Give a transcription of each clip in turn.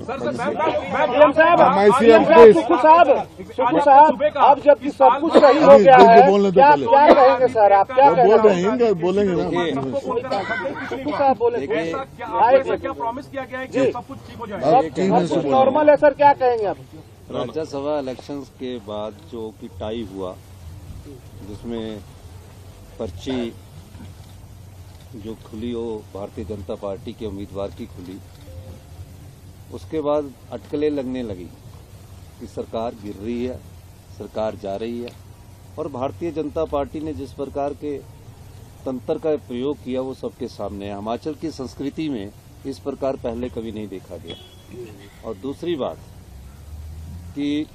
सुक्खू साहब, अब जबकि सब कुछ सही हो गया है, क्या कहेंगे सर? आप क्या बोल रहे हैं? बोलेंगे ना सुक्खू साहब, बोलेंगे क्या प्रॉमिस किया गया है कि सब कुछ ठीक हो जाएगा, सब कुछ नॉर्मल है सर, क्या कहेंगे आप? राज्यसभा इलेक्शंस के बाद जो कि टाई हुआ, जिसमें पर्ची जो खुली वो भारतीय जनता पार्टी के उम्मीदवार की खुली, उसके बाद अटकलें लगने लगी कि सरकार गिर रही है, सरकार जा रही है। और भारतीय जनता पार्टी ने जिस प्रकार के तंत्र का प्रयोग किया वो सबके सामने है। हिमाचल की संस्कृति में इस प्रकार पहले कभी नहीं देखा गया। और दूसरी बात कि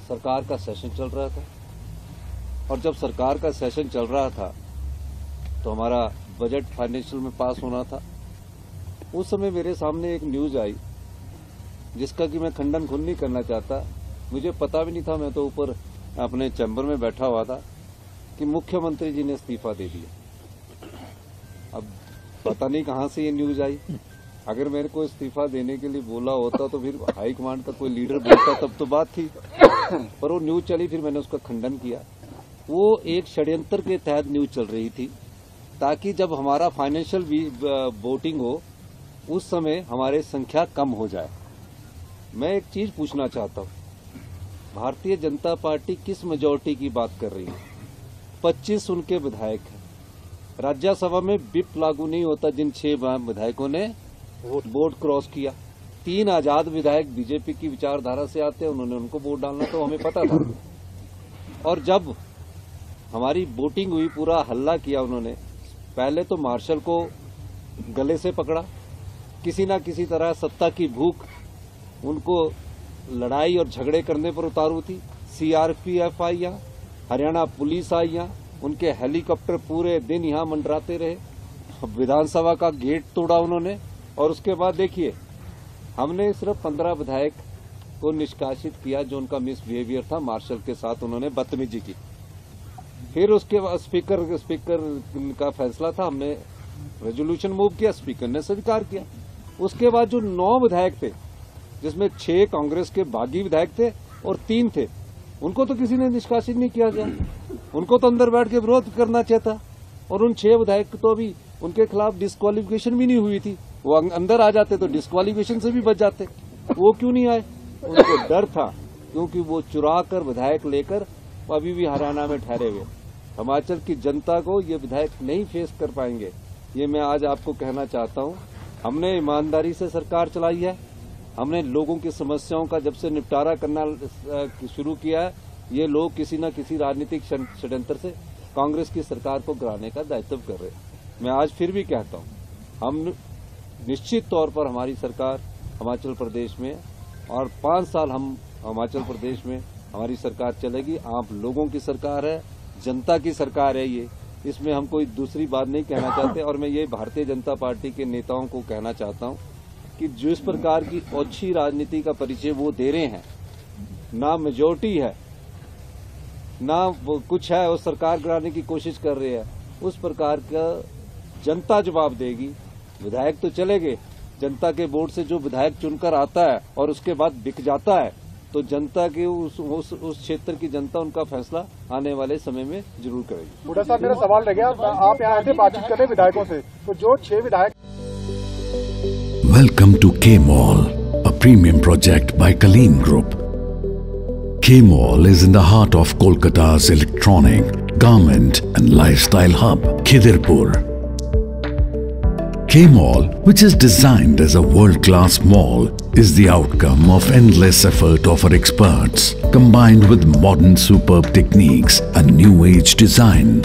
सरकार का सेशन चल रहा था, और जब सरकार का सेशन चल रहा था तो हमारा बजट फाइनेंशियल में पास होना था। उस समय मेरे सामने एक न्यूज आई जिसका कि मैं खंडन खुद नहीं करना चाहता, मुझे पता भी नहीं था, मैं तो ऊपर अपने चैम्बर में बैठा हुआ था, कि मुख्यमंत्री जी ने इस्तीफा दे दिया। अब पता नहीं कहां से ये न्यूज आई। अगर मेरे को इस्तीफा देने के लिए बोला होता तो फिर हाई कमांड का कोई लीडर बोलता तब तो बात थी, पर वो न्यूज चली, फिर मैंने उसका खंडन किया। वो एक षड्यंत्र के तहत न्यूज चल रही थी ताकि जब हमारा फाइनेंशियल वोटिंग हो उस समय हमारे संख्या कम हो जाए। मैं एक चीज पूछना चाहता हूं, भारतीय जनता पार्टी किस मेजॉरिटी की बात कर रही है? 25 उनके विधायक हैं। राज्यसभा में विप लागू नहीं होता जिन 6 विधायकों ने वोट क्रॉस किया। 3 आजाद विधायक बीजेपी की विचारधारा से आते हैं, उन्होंने उनको वोट डालना तो हमें पता था। और जब हमारी वोटिंग हुई, पूरा हल्ला किया उन्होंने। पहले तो मार्शल को गले से पकड़ा, किसी ना किसी तरह सत्ता की भूख उनको लड़ाई और झगड़े करने पर उतारू थी। सीआरपीएफ आई यहाँ, हरियाणा पुलिस आई यहाँ, उनके हेलीकॉप्टर पूरे दिन यहाँ मंडराते रहे। विधानसभा का गेट तोड़ा उन्होंने। और उसके बाद देखिए, हमने सिर्फ 15 विधायक को निष्कासित किया जो उनका मिसबिहेवियर था, मार्शल के साथ उन्होंने बदतमीजी की। फिर उसके बाद स्पीकर का फैसला था, हमने रेजोल्यूशन मूव किया, स्पीकर ने स्वीकार किया। उसके बाद जो 9 विधायक थे, जिसमें 6 कांग्रेस के बागी विधायक थे और 3 थे, उनको तो किसी ने निष्कासित नहीं किया गया। उनको तो अंदर बैठ के विरोध करना चाहिए था। और उन 6 विधायक तो अभी उनके खिलाफ डिस्क्वालिफिकेशन भी नहीं हुई थी, वो अंदर आ जाते तो डिस्क्वालिफिकेशन से भी बच जाते। वो क्यों नहीं आए? उनको डर था, क्योंकि वो चुरा कर विधायक लेकर अभी भी हरियाणा में ठहरे हुए। हिमाचल की जनता को ये विधायक नहीं फेस कर पाएंगे, ये मैं आज आपको कहना चाहता हूँ। हमने ईमानदारी से सरकार चलाई है, हमने लोगों की समस्याओं का जब से निपटारा करना शुरू किया है, ये लोग किसी न किसी राजनीतिक षड्यंत्र से कांग्रेस की सरकार को गिराने का दायित्व कर रहे हैं। मैं आज फिर भी कहता हूँ, हम निश्चित तौर पर हमारी सरकार हिमाचल प्रदेश में, और 5 साल हम हिमाचल प्रदेश में हमारी सरकार चलेगी। आप लोगों की सरकार है, जनता की सरकार है ये, इसमें हम कोई दूसरी बात नहीं कहना चाहते। और मैं ये भारतीय जनता पार्टी के नेताओं को कहना चाहता हूँ कि जिस प्रकार की ओछी राजनीति का परिचय वो दे रहे हैं, ना मेजॉरिटी है ना वो कुछ है, वो सरकार गिराने की कोशिश कर रहे हैं, उस प्रकार का जनता जवाब देगी। विधायक तो चले गए, जनता के वोट से जो विधायक चुनकर आता है और उसके बाद बिक जाता है, तो जनता के उस क्षेत्र की जनता उनका फैसला आने वाले समय में जरूर करेगी। बूढ़ा साहब, मेरा सवाल रह गया, आप यहाँ ऐसे बातचीत कर रहे विधायकों से, तो जो 6 विधायक। Welcome to K-Mall, a premium project by Kaleen Group. K-Mall is in the heart of Kolkata's electronic, garment and lifestyle hub, Khidirpur. K-Mall, which is designed as a world-class mall, is the outcome of endless effort of our experts, combined with modern superb techniques and new age design.